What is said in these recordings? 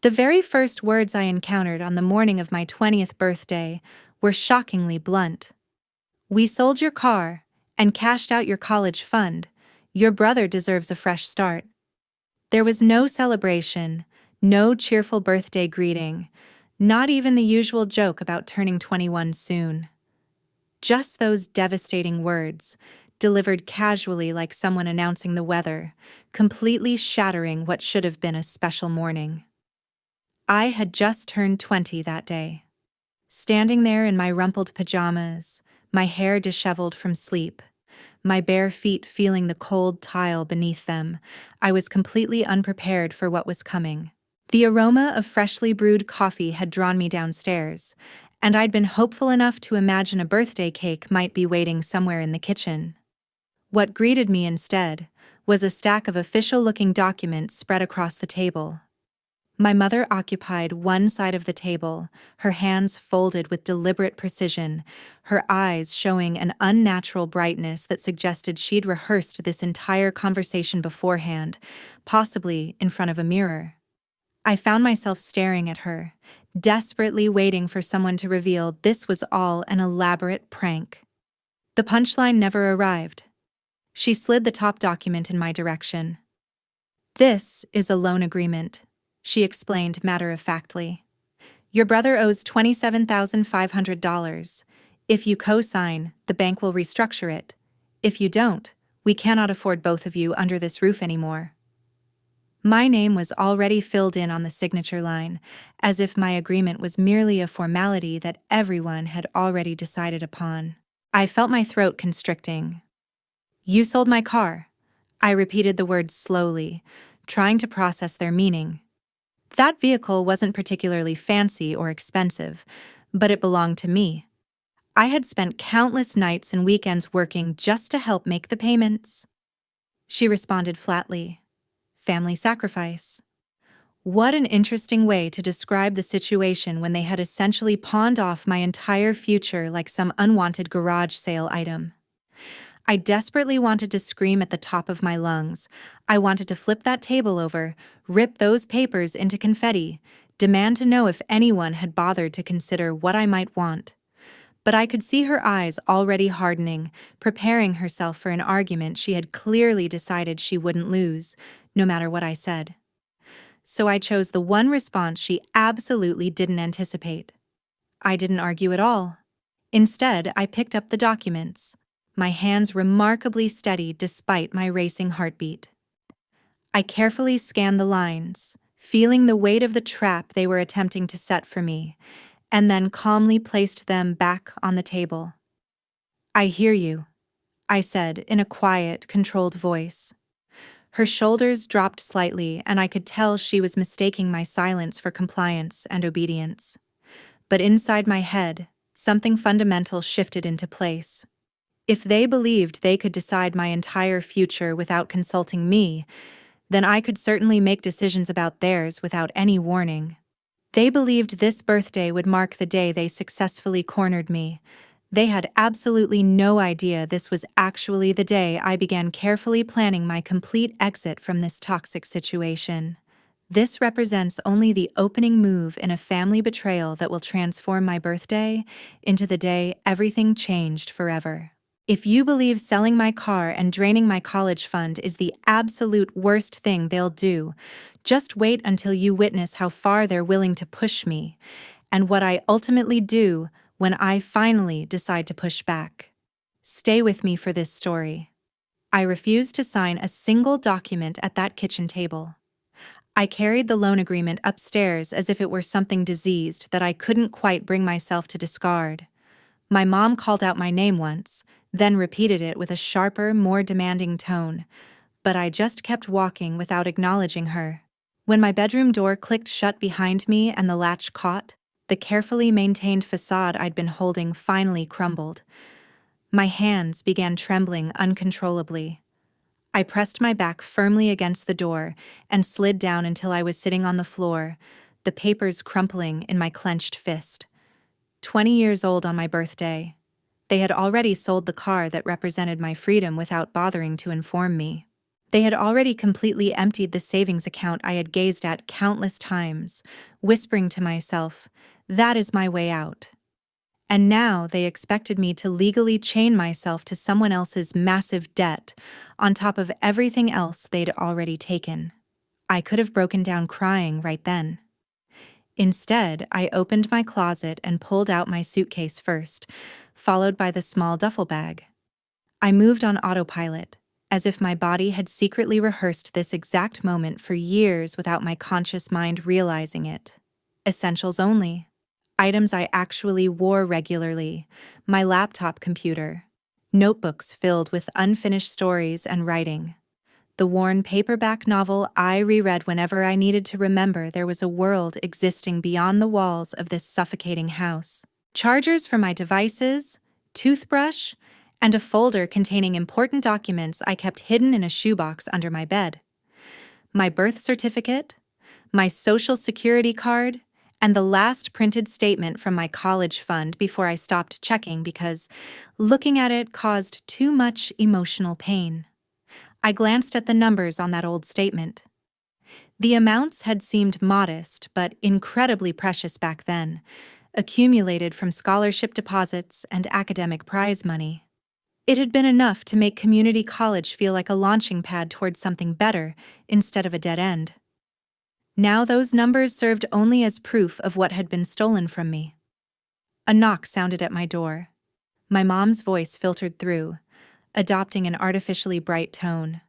The very first words I encountered on the morning of my 20th birthday were shockingly blunt. "We sold your car and cashed out your college fund. Your brother deserves a fresh start." There was no celebration, no cheerful birthday greeting, not even the usual joke about turning 21 soon. Just those devastating words, delivered casually like someone announcing the weather, completely shattering what should have been a special morning. I had just turned 20 that day. Standing there in my rumpled pajamas, my hair disheveled from sleep, my bare feet feeling the cold tile beneath them, I was completely unprepared for what was coming. The aroma of freshly brewed coffee had drawn me downstairs, and I'd been hopeful enough to imagine a birthday cake might be waiting somewhere in the kitchen. What greeted me instead was a stack of official-looking documents spread across the table. My mother occupied one side of the table, her hands folded with deliberate precision, her eyes showing an unnatural brightness that suggested she'd rehearsed this entire conversation beforehand, possibly in front of a mirror. I found myself staring at her, desperately waiting for someone to reveal this was all an elaborate prank. The punchline never arrived. She slid the top document in my direction. "This is a loan agreement," she explained matter-of-factly. "Your brother owes $27,500. If you co-sign, the bank will restructure it. If you don't, we cannot afford both of you under this roof anymore." My name was already filled in on the signature line, as if my agreement was merely a formality that everyone had already decided upon. I felt my throat constricting. "You sold my car." I repeated the words slowly, trying to process their meaning. That vehicle wasn't particularly fancy or expensive, but it belonged to me. I had spent countless nights and weekends working just to help make the payments. She responded flatly. "Family sacrifice." What an interesting way to describe the situation when they had essentially pawned off my entire future like some unwanted garage sale item. I desperately wanted to scream at the top of my lungs. I wanted to flip that table over, rip those papers into confetti, demand to know if anyone had bothered to consider what I might want. But I could see her eyes already hardening, preparing herself for an argument she had clearly decided she wouldn't lose, no matter what I said. So I chose the one response she absolutely didn't anticipate. I didn't argue at all. Instead, I picked up the documents, my hands remarkably steady despite my racing heartbeat. I carefully scanned the lines, feeling the weight of the trap they were attempting to set for me, and then calmly placed them back on the table. "I hear you," I said in a quiet, controlled voice. Her shoulders dropped slightly, and I could tell she was mistaking my silence for compliance and obedience. But inside my head, something fundamental shifted into place. If they believed they could decide my entire future without consulting me, then I could certainly make decisions about theirs without any warning. They believed this birthday would mark the day they successfully cornered me. They had absolutely no idea this was actually the day I began carefully planning my complete exit from this toxic situation. This represents only the opening move in a family betrayal that will transform my birthday into the day everything changed forever. If you believe selling my car and draining my college fund is the absolute worst thing they'll do, just wait until you witness how far they're willing to push me, and what I ultimately do when I finally decide to push back. Stay with me for this story. I refused to sign a single document at that kitchen table. I carried the loan agreement upstairs as if it were something diseased that I couldn't quite bring myself to discard. My mom called out my name once, then repeated it with a sharper, more demanding tone, but I just kept walking without acknowledging her. When my bedroom door clicked shut behind me and the latch caught, the carefully maintained facade I'd been holding finally crumbled. My hands began trembling uncontrollably. I pressed my back firmly against the door and slid down until I was sitting on the floor, the papers crumpling in my clenched fist. 20 years old on my birthday. They had already sold the car that represented my freedom without bothering to inform me. They had already completely emptied the savings account I had gazed at countless times, whispering to myself, "That is my way out." And now they expected me to legally chain myself to someone else's massive debt, on top of everything else they'd already taken. I could have broken down crying right then. Instead, I opened my closet and pulled out my suitcase first, followed by the small duffel bag. I moved on autopilot, as if my body had secretly rehearsed this exact moment for years without my conscious mind realizing it. Essentials only. Items I actually wore regularly, my laptop computer, notebooks filled with unfinished stories and writing, the worn paperback novel I reread whenever I needed to remember there was a world existing beyond the walls of this suffocating house, chargers for my devices, toothbrush, and a folder containing important documents I kept hidden in a shoebox under my bed. My birth certificate, my social security card, and the last printed statement from my college fund before I stopped checking because looking at it caused too much emotional pain. I glanced at the numbers on that old statement. The amounts had seemed modest but incredibly precious back then, accumulated from scholarship deposits and academic prize money. It had been enough to make community college feel like a launching pad towards something better instead of a dead end. Now those numbers served only as proof of what had been stolen from me. A knock sounded at my door. My mom's voice filtered through, adopting an artificially bright tone.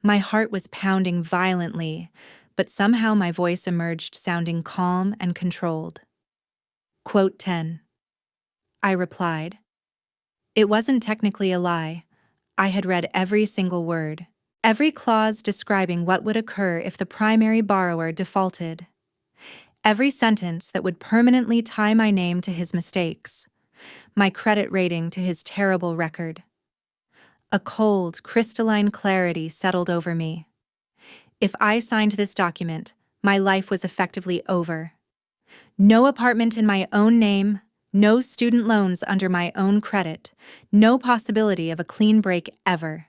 My heart was pounding violently, but somehow my voice emerged sounding calm and controlled. Quote 10. I replied. It wasn't technically a lie. I had read every single word, every clause describing what would occur if the primary borrower defaulted, every sentence that would permanently tie my name to his mistakes, my credit rating to his terrible record. A cold, crystalline clarity settled over me. If I signed this document, my life was effectively over. No apartment in my own name, no student loans under my own credit, no possibility of a clean break ever.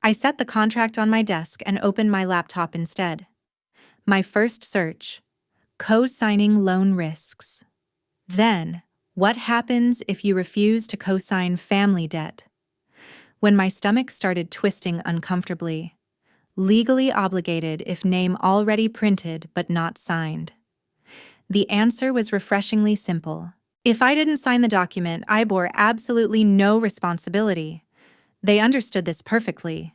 I set the contract on my desk and opened my laptop instead. My first search: co-signing loan risks. Then, what happens if you refuse to co-sign family debt? When my stomach started twisting uncomfortably. Legally obligated if name already printed but not signed. The answer was refreshingly simple. If I didn't sign the document, I bore absolutely no responsibility. They understood this perfectly.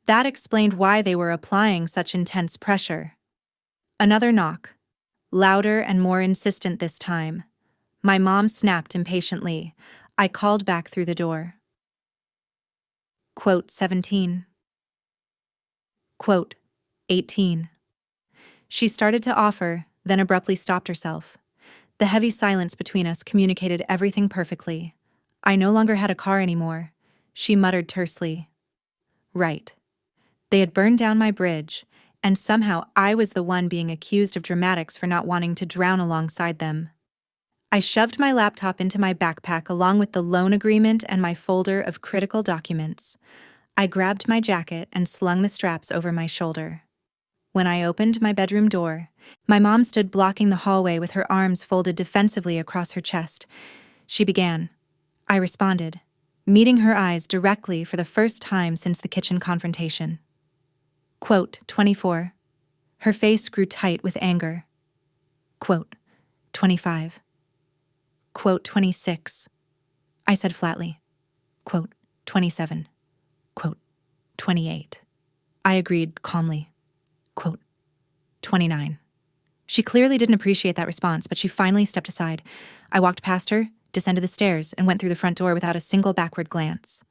That explained why they were applying such intense pressure. Another knock. Louder and more insistent this time. My mom snapped impatiently. I called back through the door. Quote 17. Quote 18. She started to offer, then abruptly stopped herself. The heavy silence between us communicated everything perfectly. I no longer had a car anymore. She muttered tersely. Right. They had burned down my bridge, and somehow I was the one being accused of dramatics for not wanting to drown alongside them. I shoved my laptop into my backpack along with the loan agreement and my folder of critical documents. I grabbed my jacket and slung the straps over my shoulder. When I opened my bedroom door, my mom stood blocking the hallway with her arms folded defensively across her chest. She began. I responded, meeting her eyes directly for the first time since the kitchen confrontation. Quote 24. Her face grew tight with anger. Quote 25. Quote 26. I said flatly. Quote 27. Quote 28. I agreed calmly. Quote 29. She clearly didn't appreciate that response, but she finally stepped aside. I walked past her, descended the stairs, and went through the front door without a single backward glance.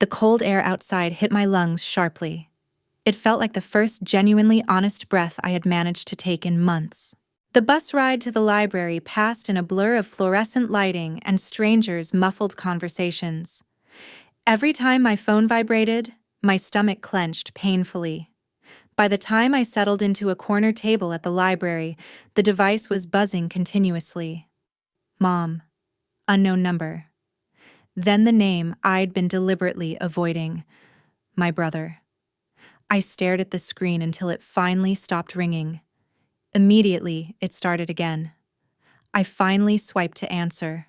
The cold air outside hit my lungs sharply. It felt like the first genuinely honest breath I had managed to take in months. The bus ride to the library passed in a blur of fluorescent lighting and strangers' muffled conversations. Every time my phone vibrated, my stomach clenched painfully. By the time I settled into a corner table at the library, the device was buzzing continuously. Mom. Unknown number. Then the name I'd been deliberately avoiding. My brother. I stared at the screen until it finally stopped ringing. Immediately, it started again. I finally swiped to answer.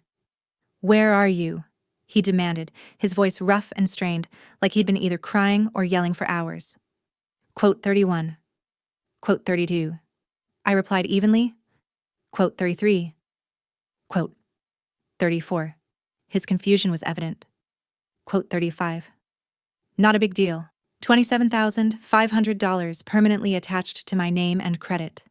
"Where are you?" he demanded, his voice rough and strained, like he'd been either crying or yelling for hours. Quote 31. Quote 32. I replied evenly. Quote 33. Quote 34. His confusion was evident. Quote 35. Not a big deal. $27,500 permanently attached to my name and credit.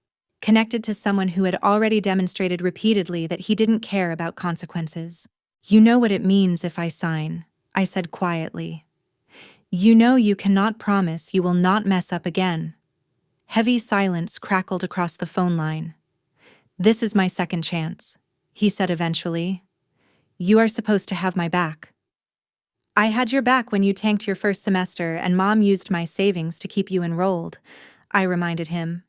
Connected to someone who had already demonstrated repeatedly that he didn't care about consequences. "You know what it means if I sign," I said quietly. "You know you cannot promise you will not mess up again." Heavy silence crackled across the phone line. "This is my second chance," he said eventually. "You are supposed to have my back." "I had your back when you tanked your first semester and Mom used my savings to keep you enrolled," I reminded him.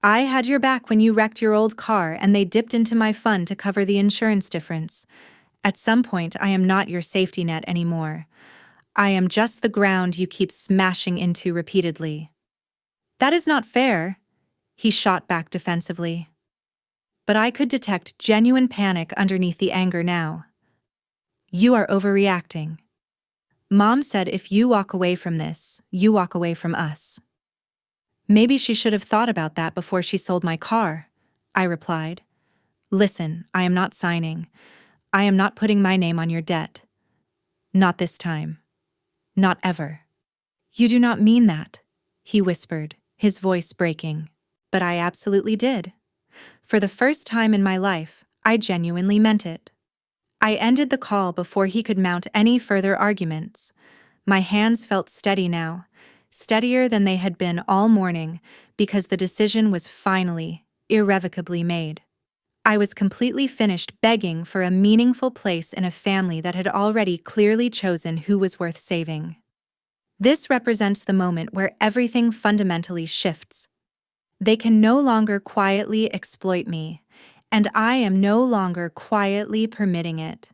"I had your back when you wrecked your old car and they dipped into my fund to cover the insurance difference. At some point, I am not your safety net anymore. I am just the ground you keep smashing into repeatedly." "That is not fair," he shot back defensively. But I could detect genuine panic underneath the anger now. "You are overreacting. Mom said if you walk away from this, you walk away from us." "Maybe she should have thought about that before she sold my car," I replied. "Listen, I am not signing. I am not putting my name on your debt. Not this time. Not ever." "You do not mean that," he whispered, his voice breaking. But I absolutely did. For the first time in my life, I genuinely meant it. I ended the call before he could mount any further arguments. My hands felt steady now, steadier than they had been all morning, because the decision was finally, irrevocably made. I was completely finished begging for a meaningful place in a family that had already clearly chosen who was worth saving. This represents the moment where everything fundamentally shifts. They can no longer quietly exploit me, and I am no longer quietly permitting it.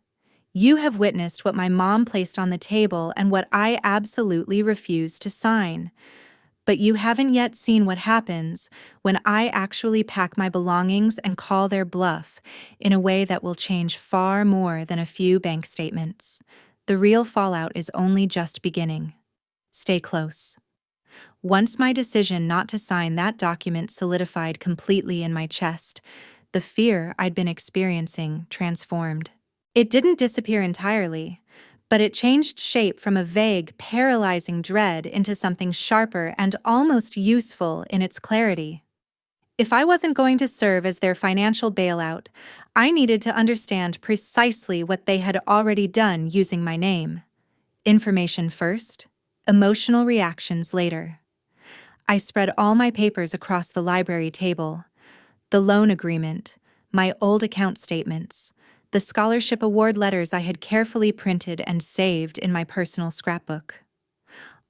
You have witnessed what my mom placed on the table and what I absolutely refuse to sign. But you haven't yet seen what happens when I actually pack my belongings and call their bluff in a way that will change far more than a few bank statements. The real fallout is only just beginning. Stay close. Once my decision not to sign that document solidified completely in my chest, the fear I'd been experiencing transformed. It didn't disappear entirely, but it changed shape from a vague, paralyzing dread into something sharper and almost useful in its clarity. If I wasn't going to serve as their financial bailout, I needed to understand precisely what they had already done using my name. Information first, emotional reactions later. I spread all my papers across the library table. The loan agreement, my old account statements, the scholarship award letters I had carefully printed and saved in my personal scrapbook.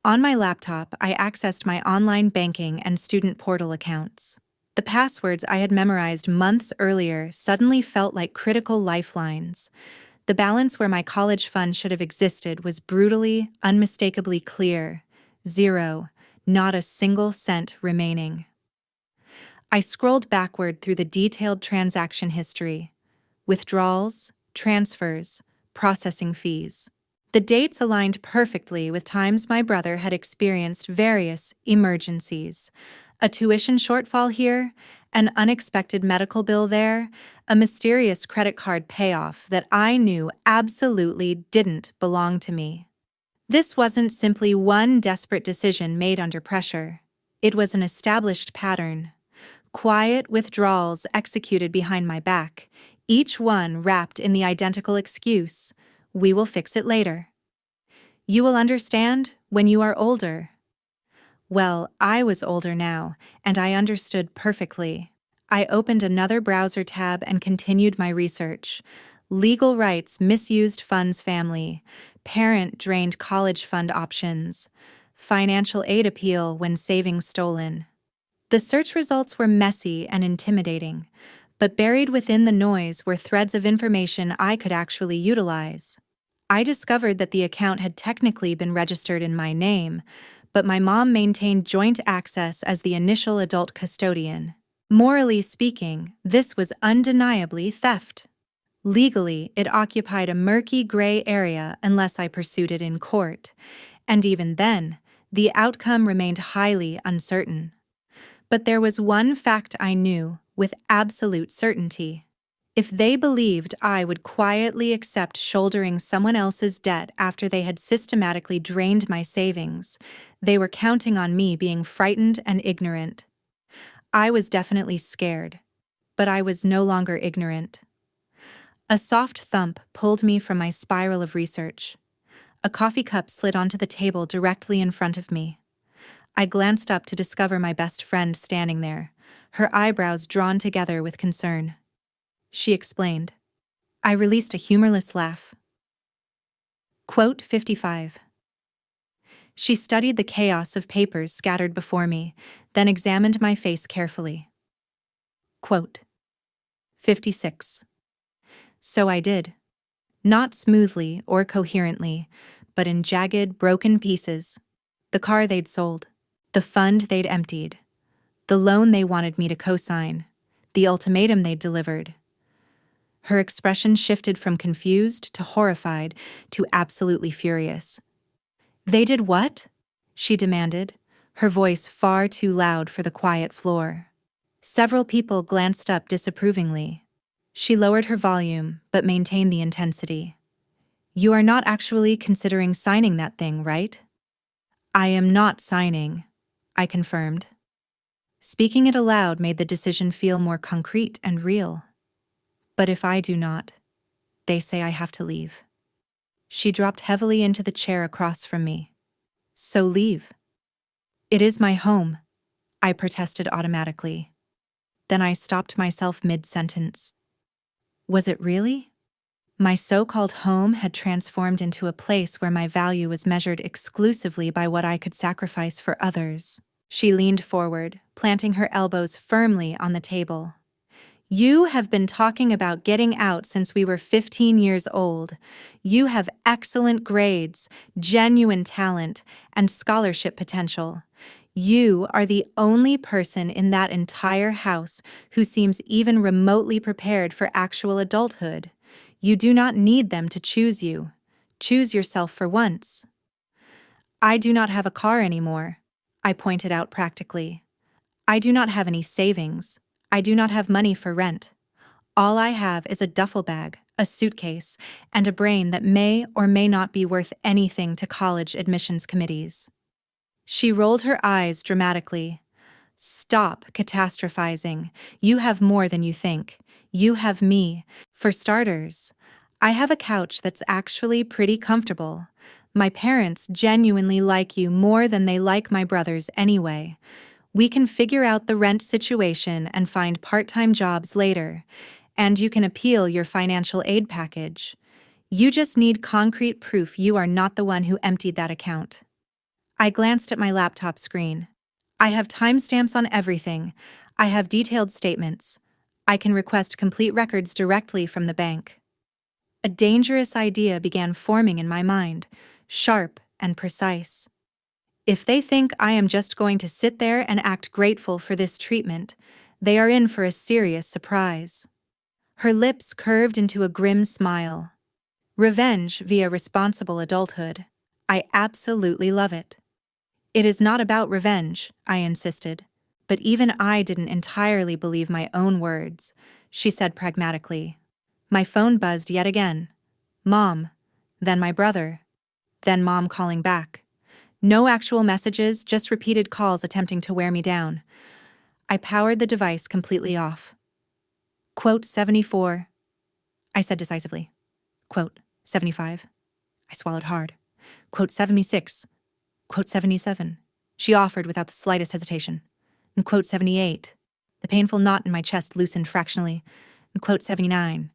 On my laptop, I accessed my online banking and student portal accounts. The passwords I had memorized months earlier suddenly felt like critical lifelines. The balance where my college fund should have existed was brutally, unmistakably clear. Zero. Not a single cent remaining. I scrolled backward through the detailed transaction history. Withdrawals, transfers, processing fees. The dates aligned perfectly with times my brother had experienced various emergencies. A tuition shortfall here, an unexpected medical bill there, a mysterious credit card payoff that I knew absolutely didn't belong to me. This wasn't simply one desperate decision made under pressure. It was an established pattern. Quiet withdrawals executed behind my back, each one wrapped in the identical excuse, "We will fix it later." "You will understand when you are older." Well, I was older now, and I understood perfectly. I opened another browser tab and continued my research. Legal rights misused funds family, parent drained college fund options, financial aid appeal when savings stolen. The search results were messy and intimidating, but buried within the noise were threads of information I could actually utilize. I discovered that the account had technically been registered in my name, but my mom maintained joint access as the initial adult custodian. Morally speaking, this was undeniably theft. Legally, it occupied a murky gray area unless I pursued it in court, and even then, the outcome remained highly uncertain. But there was one fact I knew with absolute certainty. If they believed I would quietly accept shouldering someone else's debt after they had systematically drained my savings, they were counting on me being frightened and ignorant. I was definitely scared, but I was no longer ignorant. A soft thump pulled me from my spiral of research. A coffee cup slid onto the table directly in front of me. I glanced up to discover my best friend standing there, her eyebrows drawn together with concern. She explained. I released a humorless laugh. Quote 55. She studied the chaos of papers scattered before me, then examined my face carefully. Quote 56. So I did. Not smoothly or coherently, but in jagged, broken pieces. The car they'd sold, the fund they'd emptied, the loan they wanted me to co-sign, the ultimatum they'd delivered. Her expression shifted from confused to horrified to absolutely furious. They did what? She demanded, her voice far too loud for the quiet floor. Several people glanced up disapprovingly. She lowered her volume, but maintained the intensity. You are not actually considering signing that thing, right? I am not signing, I confirmed. Speaking it aloud made the decision feel more concrete and real. But if I do not, they say I have to leave. She dropped heavily into the chair across from me. So leave. It is my home, I protested automatically. Then I stopped myself mid-sentence. Was it really? My so-called home had transformed into a place where my value was measured exclusively by what I could sacrifice for others. She leaned forward, planting her elbows firmly on the table. You have been talking about getting out since we were 15 years old. You have excellent grades, genuine talent, and scholarship potential. You are the only person in that entire house who seems even remotely prepared for actual adulthood. You do not need them to choose you. Choose yourself for once. I do not have a car anymore, I pointed out practically. I do not have any savings. I do not have money for rent. All I have is a duffel bag, a suitcase, and a brain that may or may not be worth anything to college admissions committees. She rolled her eyes dramatically. Stop catastrophizing. You have more than you think. You have me. For starters, I have a couch that's actually pretty comfortable. My parents genuinely like you more than they like my brothers anyway. We can figure out the rent situation and find part-time jobs later, and you can appeal your financial aid package. You just need concrete proof you are not the one who emptied that account. I glanced at my laptop screen. I have timestamps on everything. I have detailed statements. I can request complete records directly from the bank. A dangerous idea began forming in my mind, sharp and precise. If they think I am just going to sit there and act grateful for this treatment, they are in for a serious surprise. Her lips curved into a grim smile. Revenge via responsible adulthood. I absolutely love it. It is not about revenge, I insisted, but even I didn't entirely believe my own words, she said pragmatically. My phone buzzed yet again. Mom, then my brother, then Mom calling back. No actual messages, just repeated calls attempting to wear me down. I powered the device completely off. Quote 74, I said decisively. Quote 75, I swallowed hard. Quote 76, quote 77, she offered without the slightest hesitation. And quote 78, the painful knot in my chest loosened fractionally. And quote 79,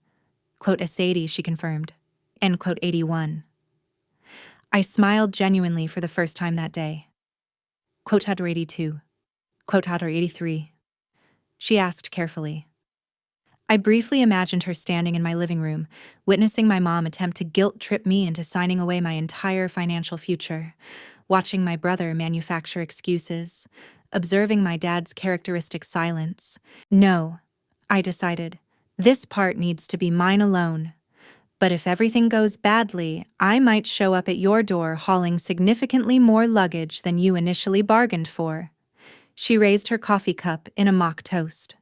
quote S80, she confirmed. And quote 81. I smiled genuinely for the first time that day. Quote Hatter 82, quote Hatter 83, she asked carefully. I briefly imagined her standing in my living room, witnessing my mom attempt to guilt-trip me into signing away my entire financial future. watching my brother manufacture excuses, observing my dad's characteristic silence. No, I decided, this part needs to be mine alone. But if everything goes badly, I might show up at your door hauling significantly more luggage than you initially bargained for. She raised her coffee cup in a mock toast.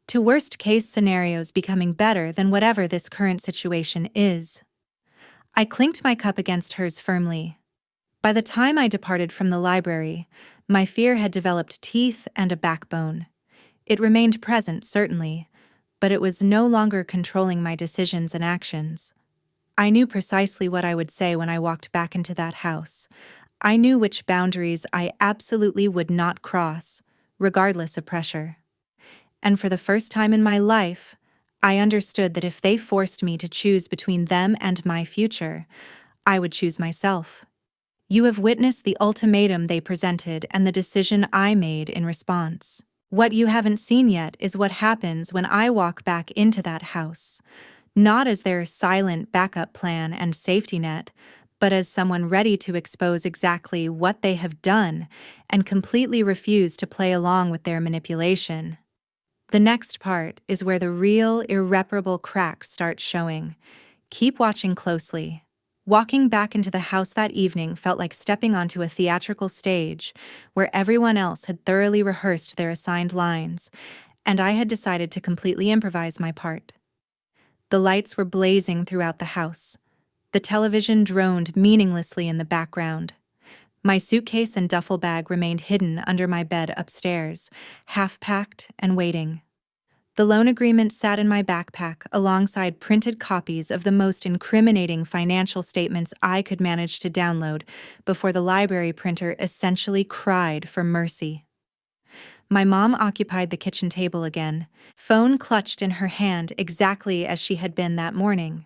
To worst-case scenarios becoming better than whatever this current situation is. I clinked my cup against hers firmly. By the time I departed from the library, my fear had developed teeth and a backbone. It remained present, certainly, but it was no longer controlling my decisions and actions. I knew precisely what I would say when I walked back into that house. I knew which boundaries I absolutely would not cross, regardless of pressure. And for the first time in my life, I understood that if they forced me to choose between them and my future, I would choose myself. You have witnessed the ultimatum they presented and the decision I made in response. What you haven't seen yet is what happens when I walk back into that house, not as their silent backup plan and safety net, but as someone ready to expose exactly what they have done and completely refuse to play along with their manipulation. The next part is where the real, irreparable cracks start showing. Keep watching closely. Walking back into the house that evening felt like stepping onto a theatrical stage where everyone else had thoroughly rehearsed their assigned lines, and I had decided to completely improvise my part. The lights were blazing throughout the house. The television droned meaninglessly in the background. My suitcase and duffel bag remained hidden under my bed upstairs, half-packed and waiting. The loan agreement sat in my backpack alongside printed copies of the most incriminating financial statements I could manage to download before the library printer essentially cried for mercy. My mom occupied the kitchen table again, phone clutched in her hand exactly as she had been that morning.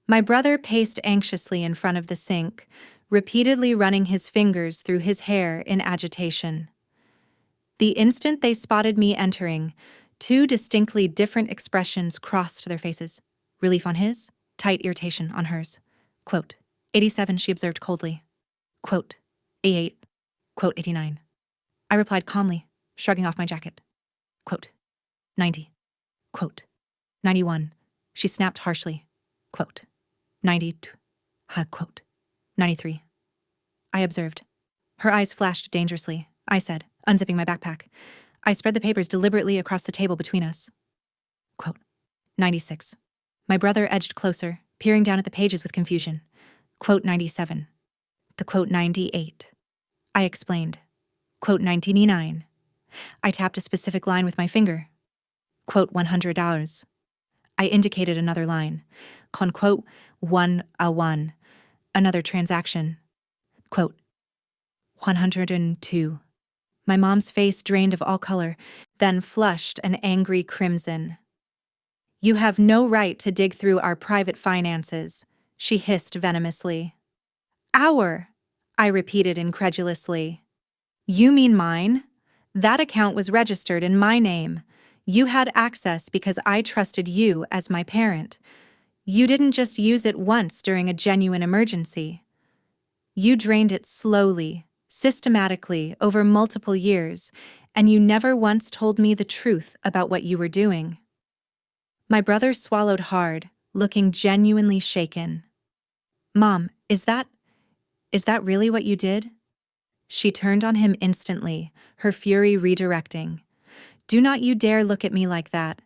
My brother paced anxiously in front of the sink, repeatedly running his fingers through his hair in agitation. The instant they spotted me entering, two distinctly different expressions crossed their faces. Relief on his, tight irritation on hers. Quote, 87, she observed coldly. Quote, 88. Quote, 89. I replied calmly, shrugging off my jacket. Quote, 90. Quote, 91. She snapped harshly. Quote, 92. Quote, 93. I observed. Her eyes flashed dangerously. I said, unzipping my backpack. I spread the papers deliberately across the table between us. Quote, 96. My brother edged closer, peering down at the pages with confusion. Quote, 97. The quote, 98. I explained. Quote, 99. I tapped a specific line with my finger. Quote, $100. I indicated another line. Quote, 101. Another transaction. Quote, 102. My mom's face drained of all color, then flushed an angry crimson. You have no right to dig through our private finances, she hissed venomously. Our, I repeated incredulously. You mean mine? That account was registered in my name. You had access because I trusted you as my parent. You didn't just use it once during a genuine emergency. You drained it slowly, systematically, over multiple years, and you never once told me the truth about what you were doing. My brother swallowed hard, looking genuinely shaken. Mom, is that really what you did? She turned on him instantly, her fury redirecting. Do not you dare look at me like that.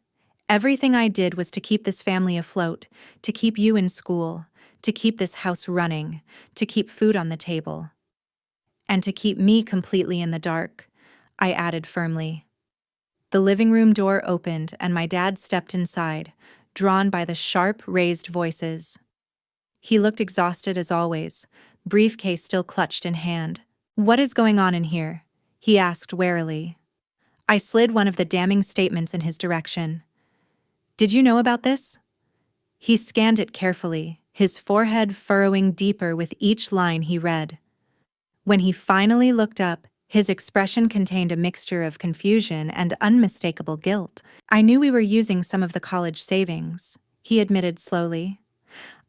Everything I did was to keep this family afloat, to keep you in school, to keep this house running, to keep food on the table. And to keep me completely in the dark, I added firmly. The living room door opened and my dad stepped inside, drawn by the sharp, raised voices. He looked exhausted as always, briefcase still clutched in hand. What is going on in here? He asked warily. I slid one of the damning statements in his direction. Did you know about this? He scanned it carefully, his forehead furrowing deeper with each line he read. When he finally looked up, his expression contained a mixture of confusion and unmistakable guilt. I knew we were using some of the college savings, he admitted slowly.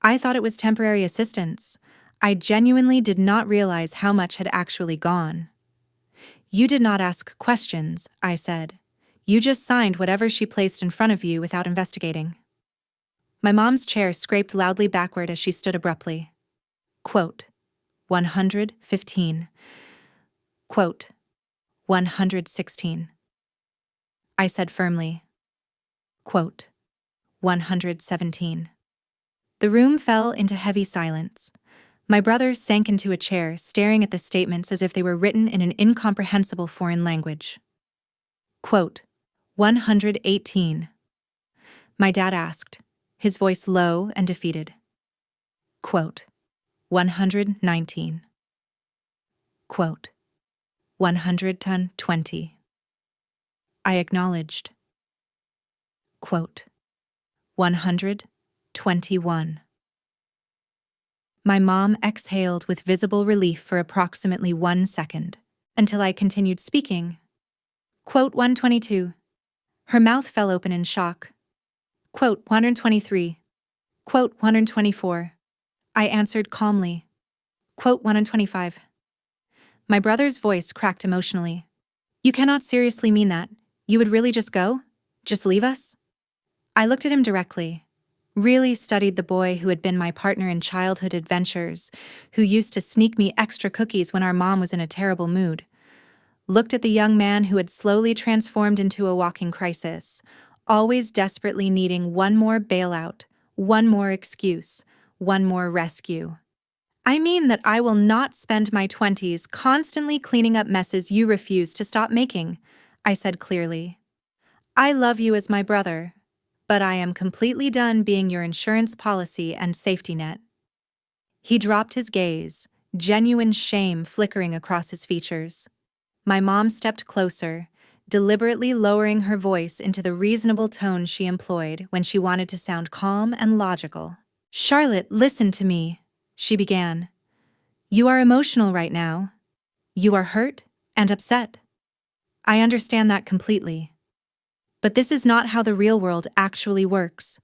I thought it was temporary assistance. I genuinely did not realize how much had actually gone. You did not ask questions, I said. You just signed whatever she placed in front of you without investigating. My mom's chair scraped loudly backward as she stood abruptly. Quote, 115. Quote, 116. I said firmly. Quote, 117. The room fell into heavy silence. My brother sank into a chair, staring at the statements as if they were written in an incomprehensible foreign language. Quote, 118. My dad asked, his voice low and defeated. Quote, 119. Quote, 120. I acknowledged. Quote, 121. My mom exhaled with visible relief for approximately 1 second, until I continued speaking. Quote, 122. Her mouth fell open in shock. Quote, 123. Quote, 124. I answered calmly. Quote, 125. My brother's voice cracked emotionally. You cannot seriously mean that. You would really just go? Just leave us? I looked at him directly. Really studied the boy who had been my partner in childhood adventures, who used to sneak me extra cookies when our mom was in a terrible mood. Looked at the young man who had slowly transformed into a walking crisis, always desperately needing one more bailout, one more excuse, one more rescue. I mean that I will not spend my 20s constantly cleaning up messes you refuse to stop making, I said clearly. I love you as my brother, but I am completely done being your insurance policy and safety net. He dropped his gaze, genuine shame flickering across his features. My mom stepped closer, deliberately lowering her voice into the reasonable tone she employed when she wanted to sound calm and logical. Charlotte, listen to me, she began. You are emotional right now. You are hurt and upset. I understand that completely. But this is not how the real world actually works.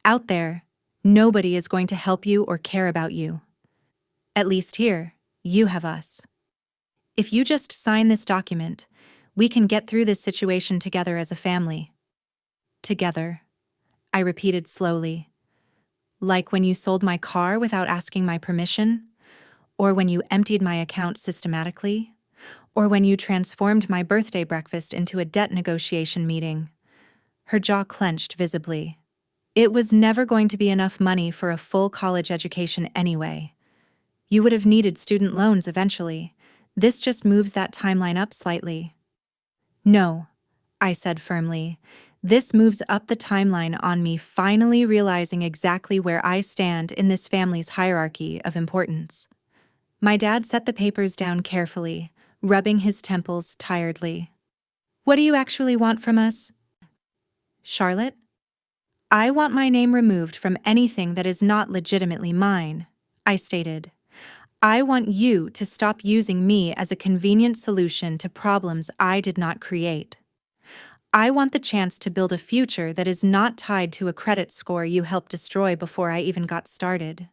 Out there, nobody is going to help you or care about you. At least here, you have us. If you just sign this document, we can get through this situation together as a family. Together, I repeated slowly. Like when you sold my car without asking my permission, or when you emptied my account systematically, or when you transformed my birthday breakfast into a debt negotiation meeting. Her jaw clenched visibly. It was never going to be enough money for a full college education anyway. You would have needed student loans eventually. This just moves that timeline up slightly. No, I said firmly. This moves up the timeline on me finally realizing exactly where I stand in this family's hierarchy of importance. My dad set the papers down carefully, rubbing his temples tiredly. What do you actually want from us? Charlotte? I want my name removed from anything that is not legitimately mine, I stated. I want you to stop using me as a convenient solution to problems I did not create. I want the chance to build a future that is not tied to a credit score you helped destroy before I even got started.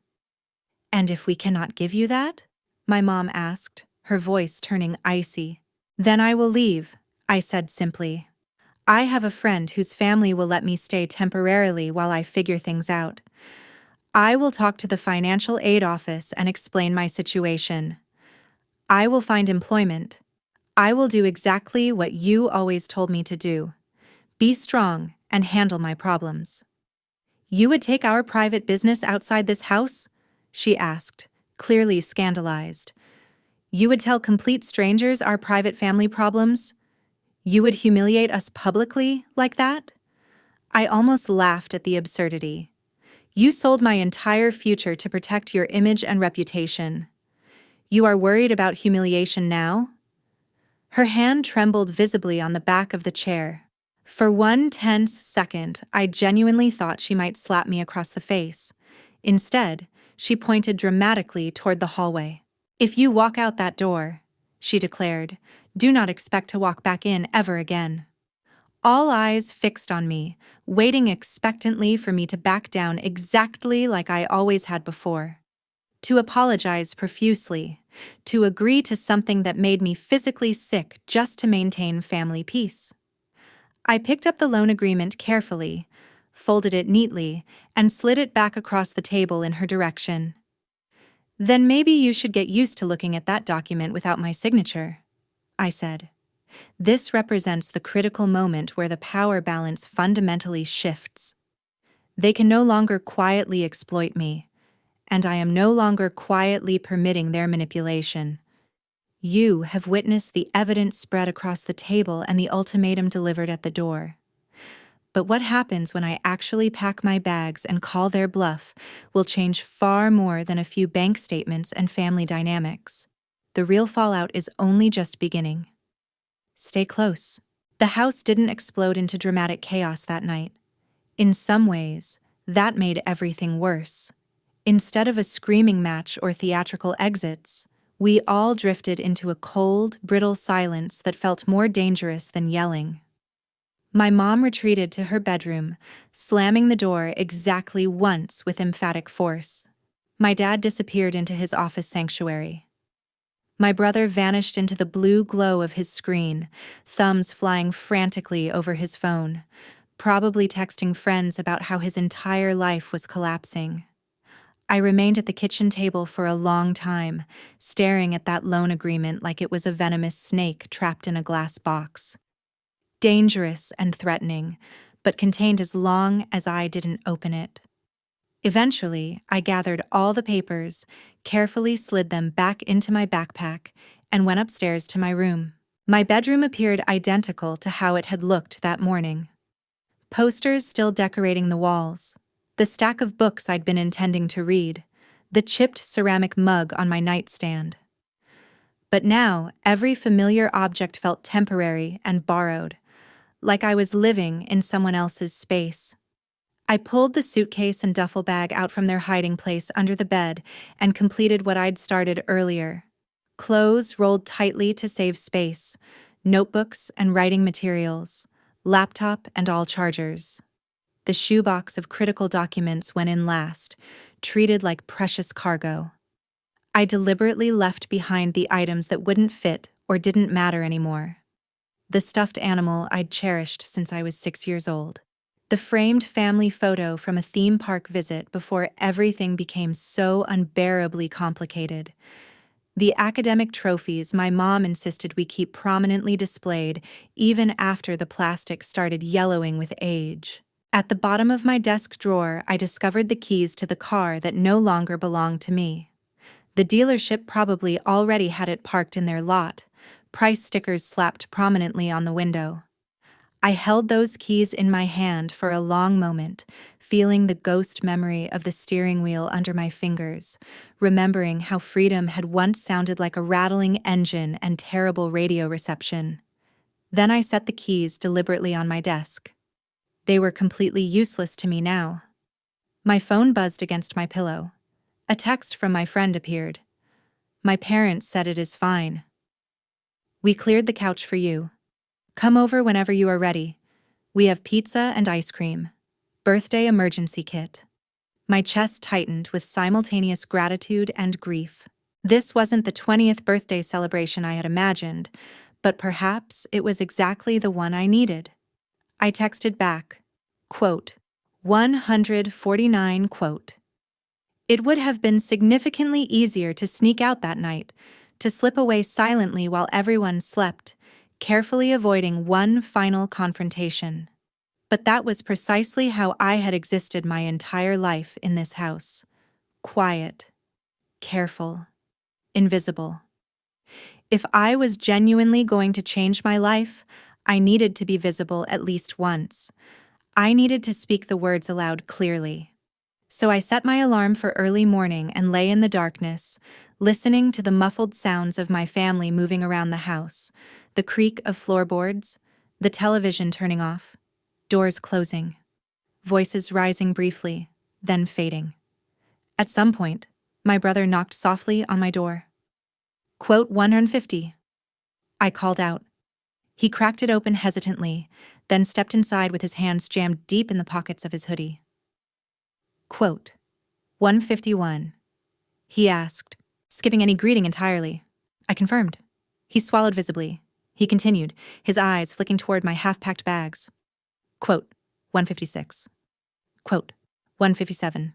And if we cannot give you that? My mom asked, her voice turning icy. Then I will leave, I said simply. I have a friend whose family will let me stay temporarily while I figure things out. I will talk to the financial aid office and explain my situation. I will find employment. I will do exactly what you always told me to do. Be strong and handle my problems. You would take our private business outside this house? She asked, clearly scandalized. You would tell complete strangers our private family problems? You would humiliate us publicly like that? I almost laughed at the absurdity. You sold my entire future to protect your image and reputation. You are worried about humiliation now? Her hand trembled visibly on the back of the chair. For one tense second, I genuinely thought she might slap me across the face. Instead, she pointed dramatically toward the hallway. If you walk out that door, she declared, do not expect to walk back in ever again. All eyes fixed on me, waiting expectantly for me to back down exactly like I always had before. to apologize profusely, to agree to something that made me physically sick just to maintain family peace. I picked up the loan agreement carefully, folded it neatly, and slid it back across the table in her direction. "Then maybe you should get used to looking at that document without my signature," I said. "This represents the critical moment where the power balance fundamentally shifts. They can no longer quietly exploit me, and I am no longer quietly permitting their manipulation. You have witnessed the evidence spread across the table and the ultimatum delivered at the door. But what happens when I actually pack my bags and call their bluff will change far more than a few bank statements and family dynamics. The real fallout is only just beginning. Stay close." The house didn't explode into dramatic chaos that night. In some ways, that made everything worse. Instead of a screaming match or theatrical exits, we all drifted into a cold, brittle silence that felt more dangerous than yelling. My mom retreated to her bedroom, slamming the door exactly once with emphatic force. My dad disappeared into his office sanctuary. My brother vanished into the blue glow of his screen, thumbs flying frantically over his phone, probably texting friends about how his entire life was collapsing. I remained at the kitchen table for a long time, staring at that loan agreement like it was a venomous snake trapped in a glass box. Dangerous and threatening, but contained as long as I didn't open it. Eventually, I gathered all the papers, carefully slid them back into my backpack, and went upstairs to my room. My bedroom appeared identical to how it had looked that morning. Posters still decorating the walls, the stack of books I'd been intending to read, the chipped ceramic mug on my nightstand. But now, every familiar object felt temporary and borrowed, like I was living in someone else's space. I pulled the suitcase and duffel bag out from their hiding place under the bed and completed what I'd started earlier. Clothes rolled tightly to save space, notebooks and writing materials, laptop and all chargers. The shoebox of critical documents went in last, treated like precious cargo. I deliberately left behind the items that wouldn't fit or didn't matter anymore. The stuffed animal I'd cherished since I was 6 years old. The framed family photo from a theme park visit before everything became so unbearably complicated. The academic trophies my mom insisted we keep prominently displayed even after the plastic started yellowing with age. At the bottom of my desk drawer, I discovered the keys to the car that no longer belonged to me. The dealership probably already had it parked in their lot, price stickers slapped prominently on the window. I held those keys in my hand for a long moment, feeling the ghost memory of the steering wheel under my fingers, remembering how freedom had once sounded like a rattling engine and terrible radio reception. Then I set the keys deliberately on my desk. They were completely useless to me now. My phone buzzed against my pillow. A text from my friend appeared. "My parents said it is fine. We cleared the couch for you. Come over whenever you are ready. We have pizza and ice cream. Birthday emergency kit." My chest tightened with simultaneous gratitude and grief. This wasn't the 20th birthday celebration I had imagined, but perhaps it was exactly the one I needed. I texted back, quote, 149, quote. It would have been significantly easier to sneak out that night, to slip away silently while everyone slept, carefully avoiding one final confrontation. But that was precisely how I had existed my entire life in this house. Quiet, careful, invisible. If I was genuinely going to change my life, I needed to be visible at least once. I needed to speak the words aloud clearly. So I set my alarm for early morning and lay in the darkness, listening to the muffled sounds of my family moving around the house, the creak of floorboards, the television turning off, doors closing, voices rising briefly, then fading. At some point, my brother knocked softly on my door. Quote 150. I called out. He cracked it open hesitantly, then stepped inside with his hands jammed deep in the pockets of his hoodie. Quote 151. he asked, skipping any greeting entirely. I confirmed. He swallowed visibly. He continued, his eyes flicking toward my half-packed bags. Quote, 156. Quote, 157.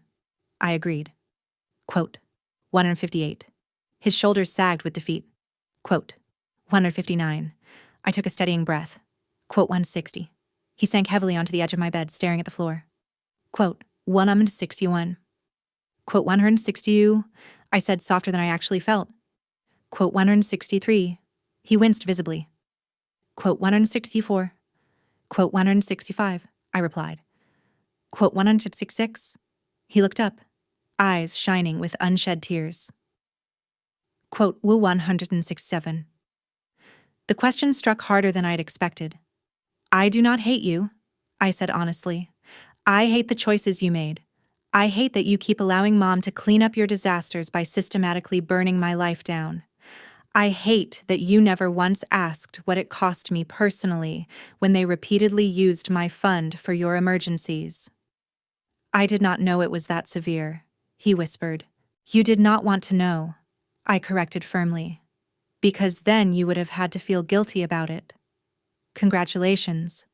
I agreed. Quote, 158. His shoulders sagged with defeat. Quote, 159. I took a steadying breath. Quote, 160. He sank heavily onto the edge of my bed, staring at the floor. Quote, 161. Quote, 160. I said softer than I actually felt. Quote, 163. He winced visibly. Quote, 164. Quote, 165. I replied. Quote, 166. He looked up, eyes shining with unshed tears. Quote, 167. The question struck harder than I'd expected. I do not hate you, I said honestly. I hate the choices you made. I hate that you keep allowing Mom to clean up your disasters by systematically burning my life down. I hate that you never once asked what it cost me personally when they repeatedly used my fund for your emergencies. I did not know it was that severe, he whispered. You did not want to know, I corrected firmly, because then you would have had to feel guilty about it. Congratulations.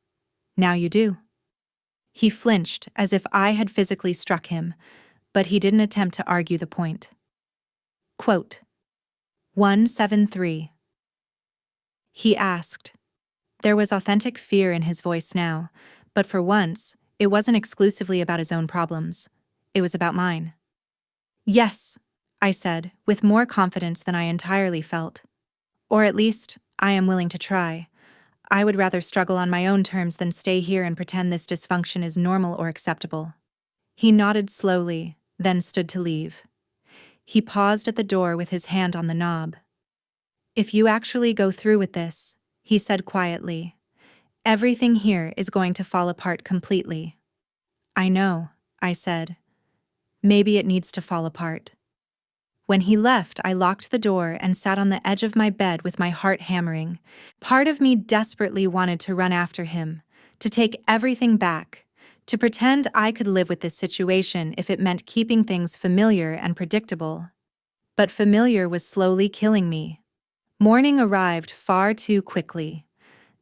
Now you do. He flinched as if I had physically struck him, but he didn't attempt to argue the point. Quote, 173. He asked. There was authentic fear in his voice now, but for once, it wasn't exclusively about his own problems. It was about mine. Yes, I said, with more confidence than I entirely felt. Or at least, I am willing to try. I would rather struggle on my own terms than stay here and pretend this dysfunction is normal or acceptable. He nodded slowly, then stood to leave. He paused at the door with his hand on the knob. If you actually go through with this, he said quietly, everything here is going to fall apart completely. I know, I said. Maybe it needs to fall apart. When he left, I locked the door and sat on the edge of my bed with my heart hammering. Part of me desperately wanted to run after him, to take everything back, to pretend I could live with this situation if it meant keeping things familiar and predictable. But familiar was slowly killing me. Morning arrived far too quickly.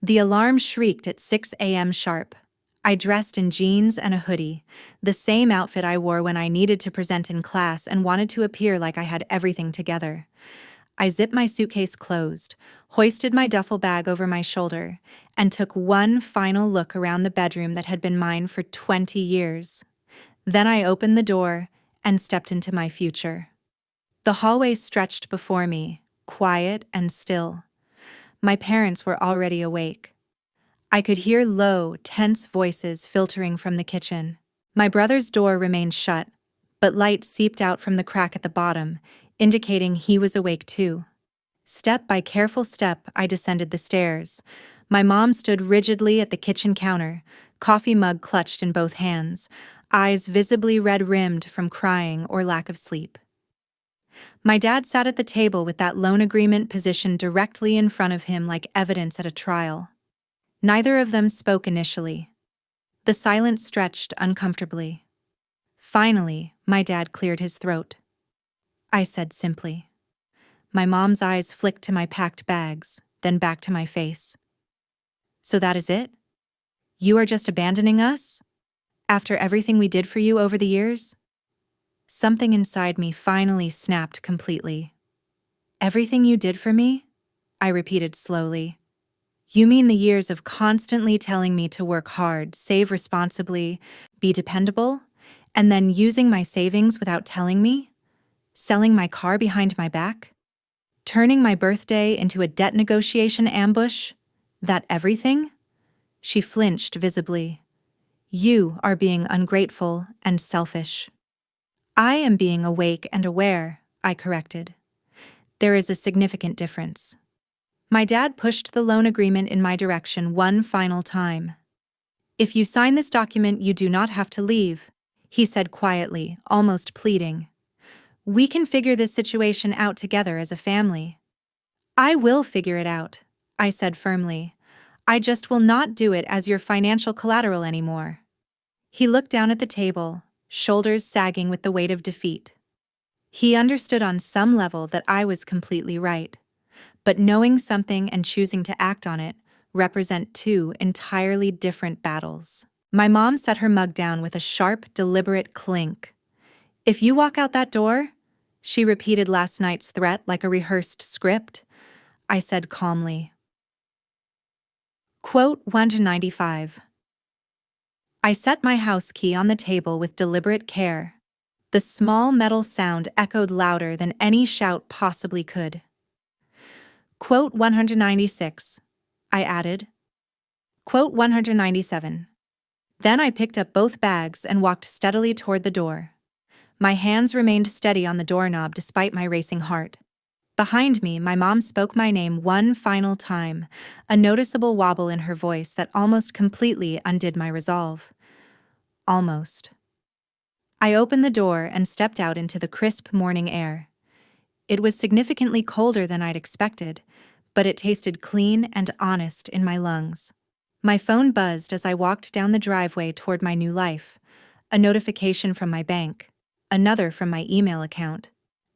The alarm shrieked at 6 a.m. sharp. I dressed in jeans and a hoodie, the same outfit I wore when I needed to present in class and wanted to appear like I had everything together. I zipped my suitcase closed, hoisted my duffel bag over my shoulder, and took one final look around the bedroom that had been mine for 20 years. Then I opened the door and stepped into my future. The hallway stretched before me, quiet and still. My parents were already awake. I could hear low, tense voices filtering from the kitchen. My brother's door remained shut, but light seeped out from the crack at the bottom, indicating he was awake too. Step by careful step, I descended the stairs. My mom stood rigidly at the kitchen counter, coffee mug clutched in both hands, eyes visibly red-rimmed from crying or lack of sleep. My dad sat at the table with that loan agreement positioned directly in front of him like evidence at a trial. Neither of them spoke initially. The silence stretched uncomfortably. Finally, my dad cleared his throat. I said simply. My mom's eyes flicked to my packed bags, then back to my face. So that is it? You are just abandoning us? After everything we did for you over the years? Something inside me finally snapped completely. Everything you did for me? I repeated slowly. You mean the years of constantly telling me to work hard, save responsibly, be dependable, and then using my savings without telling me? Selling my car behind my back? Turning my birthday into a debt negotiation ambush? That everything? She flinched visibly. You are being ungrateful and selfish. I am being awake and aware, I corrected. There is a significant difference. My dad pushed the loan agreement in my direction one final time. If you sign this document, you do not have to leave, he said quietly, almost pleading. We can figure this situation out together as a family. I will figure it out, I said firmly. I just will not do it as your financial collateral anymore. He looked down at the table, shoulders sagging with the weight of defeat. He understood on some level that I was completely right. But knowing something and choosing to act on it represent two entirely different battles. My mom set her mug down with a sharp, deliberate clink. "If you walk out that door," she repeated last night's threat like a rehearsed script. I said calmly. Quote 195. I set my house key on the table with deliberate care. The small metal sound echoed louder than any shout possibly could. Quote 196. I added. Quote 197. Then I picked up both bags and walked steadily toward the door. My hands remained steady on the doorknob despite my racing heart. Behind me, my mom spoke my name one final time, a noticeable wobble in her voice that almost completely undid my resolve. Almost. I opened the door and stepped out into the crisp morning air. It was significantly colder than I'd expected, but it tasted clean and honest in my lungs. My phone buzzed as I walked down the driveway toward my new life. A notification from my bank, another from my email account,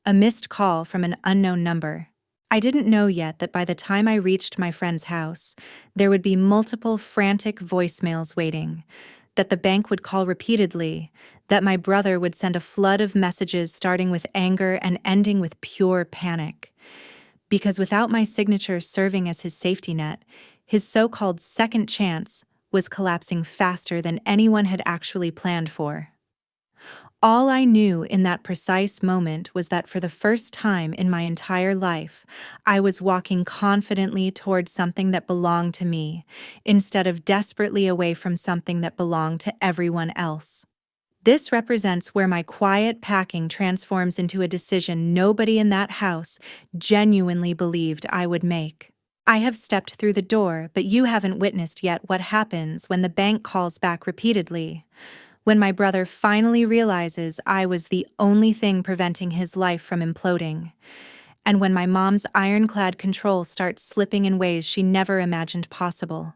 a missed call from an unknown number. I didn't know yet that by the time I reached my friend's house, there would be multiple frantic voicemails waiting, that the bank would call repeatedly, that my brother would send a flood of messages starting with anger and ending with pure panic. Because without my signature serving as his safety net, his so-called second chance was collapsing faster than anyone had actually planned for. All I knew in that precise moment was that for the first time in my entire life, I was walking confidently toward something that belonged to me, instead of desperately away from something that belonged to everyone else. This represents where my quiet packing transforms into a decision nobody in that house genuinely believed I would make. I have stepped through the door, but you haven't witnessed yet what happens when the bank calls back repeatedly. When my brother finally realizes I was the only thing preventing his life from imploding. And when my mom's ironclad control starts slipping in ways she never imagined possible.